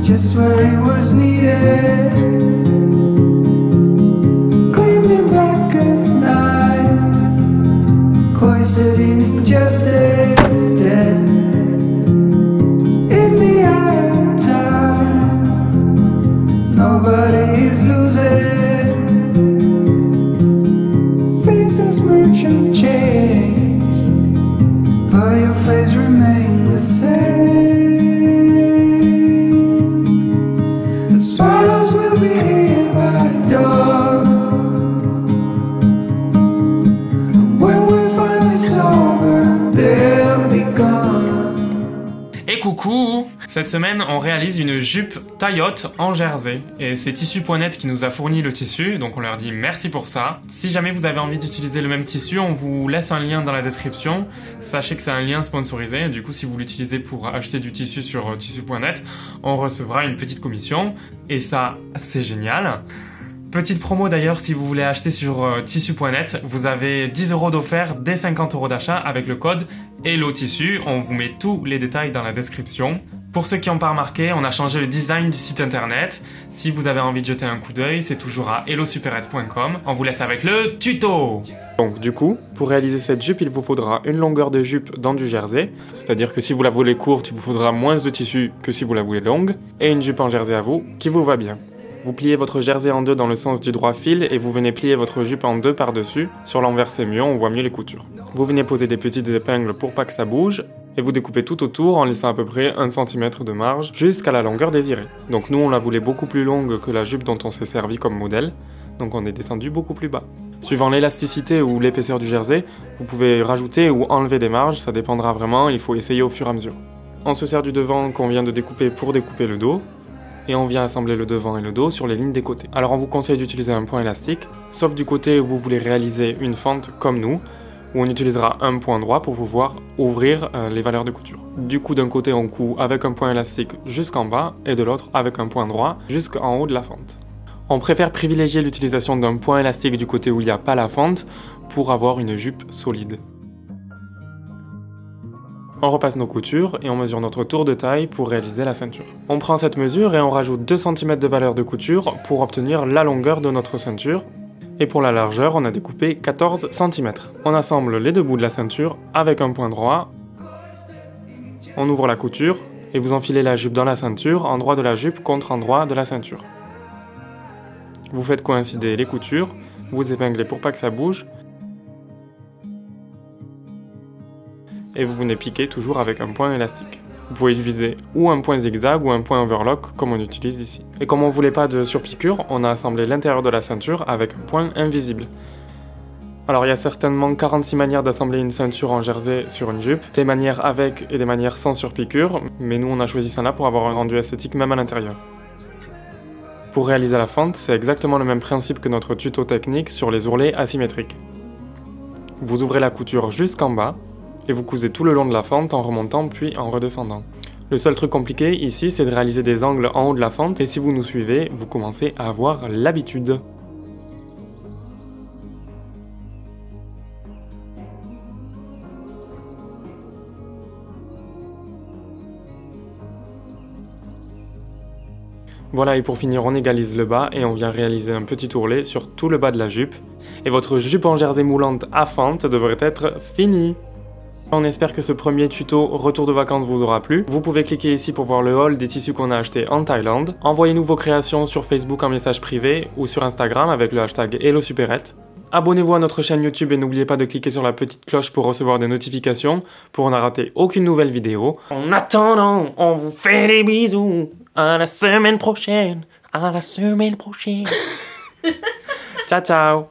Just where he was needed, gleaming black as night, cloistered in injustice, dead in the eye of time. Nobody is losing, faces merge and change, but your face remains the same. Swallows will be here by dawn. When we're finally sober, they'll be gone. Et coucou! Cette semaine, on réalise une jupe taille haute en jersey. Et c'est Tissu.net qui nous a fourni le tissu, donc on leur dit merci pour ça. Si jamais vous avez envie d'utiliser le même tissu, on vous laisse un lien dans la description. Sachez que c'est un lien sponsorisé, du coup si vous l'utilisez pour acheter du tissu sur Tissu.net, on recevra une petite commission. Et ça, c'est génial. Petite promo d'ailleurs, si vous voulez acheter sur Tissu.net, vous avez 10 € d'offert dès 50 € d'achat avec le code HelloTissu. On vous met tous les détails dans la description. Pour ceux qui n'ont pas remarqué, on a changé le design du site internet. Si vous avez envie de jeter un coup d'œil, c'est toujours à hellosuperette.com. On vous laisse avec le tuto. Donc du coup, pour réaliser cette jupe, il vous faudra une longueur de jupe dans du jersey. C'est-à-dire que si vous la voulez courte, il vous faudra moins de tissu que si vous la voulez longue. Et une jupe en jersey à vous, qui vous va bien. Vous pliez votre jersey en deux dans le sens du droit fil et vous venez plier votre jupe en deux par-dessus. Sur l'envers c'est mieux, on voit mieux les coutures. Vous venez poser des petites épingles pour pas que ça bouge et vous découpez tout autour en laissant à peu près 1 cm de marge jusqu'à la longueur désirée. Donc nous on la voulait beaucoup plus longue que la jupe dont on s'est servi comme modèle, donc on est descendu beaucoup plus bas. Suivant l'élasticité ou l'épaisseur du jersey, vous pouvez rajouter ou enlever des marges, ça dépendra vraiment, il faut essayer au fur et à mesure. On se sert du devant qu'on vient de découper pour découper le dos. Et on vient assembler le devant et le dos sur les lignes des côtés. Alors on vous conseille d'utiliser un point élastique, sauf du côté où vous voulez réaliser une fente comme nous, où on utilisera un point droit pour pouvoir ouvrir les valeurs de couture. Du coup d'un côté on coud avec un point élastique jusqu'en bas, et de l'autre avec un point droit jusqu'en haut de la fente. On préfère privilégier l'utilisation d'un point élastique du côté où il n'y a pas la fente, pour avoir une jupe solide. On repasse nos coutures et on mesure notre tour de taille pour réaliser la ceinture. On prend cette mesure et on rajoute 2 cm de valeur de couture pour obtenir la longueur de notre ceinture. Et pour la largeur, on a découpé 14 cm. On assemble les deux bouts de la ceinture avec un point droit. On ouvre la couture et vous enfilez la jupe dans la ceinture, endroit de la jupe contre endroit de la ceinture. Vous faites coïncider les coutures, vous épinglez pour pas que ça bouge. Et vous venez piquer toujours avec un point élastique. Vous pouvez utiliser ou un point zigzag ou un point overlock comme on utilise ici. Et comme on voulait pas de surpiqûre, on a assemblé l'intérieur de la ceinture avec un point invisible. Alors il y a certainement 46 manières d'assembler une ceinture en jersey sur une jupe, des manières avec et des manières sans surpiqûre, mais nous on a choisi celle-là pour avoir un rendu esthétique même à l'intérieur. Pour réaliser la fente, c'est exactement le même principe que notre tuto technique sur les ourlets asymétriques. Vous ouvrez la couture jusqu'en bas, et vous cousez tout le long de la fente en remontant puis en redescendant. Le seul truc compliqué ici, c'est de réaliser des angles en haut de la fente, et si vous nous suivez, vous commencez à avoir l'habitude. Voilà, et pour finir, on égalise le bas et on vient réaliser un petit ourlet sur tout le bas de la jupe. Et votre jupe en jersey moulante à fente devrait être finie. On espère que ce premier tuto retour de vacances vous aura plu. Vous pouvez cliquer ici pour voir le haul des tissus qu'on a achetés en Thaïlande. Envoyez-nous vos créations sur Facebook en message privé ou sur Instagram avec le hashtag HelloSuperette. Abonnez-vous à notre chaîne YouTube et n'oubliez pas de cliquer sur la petite cloche pour recevoir des notifications pour ne rater aucune nouvelle vidéo. En attendant, on vous fait des bisous. À la semaine prochaine. À la semaine prochaine. Ciao, ciao.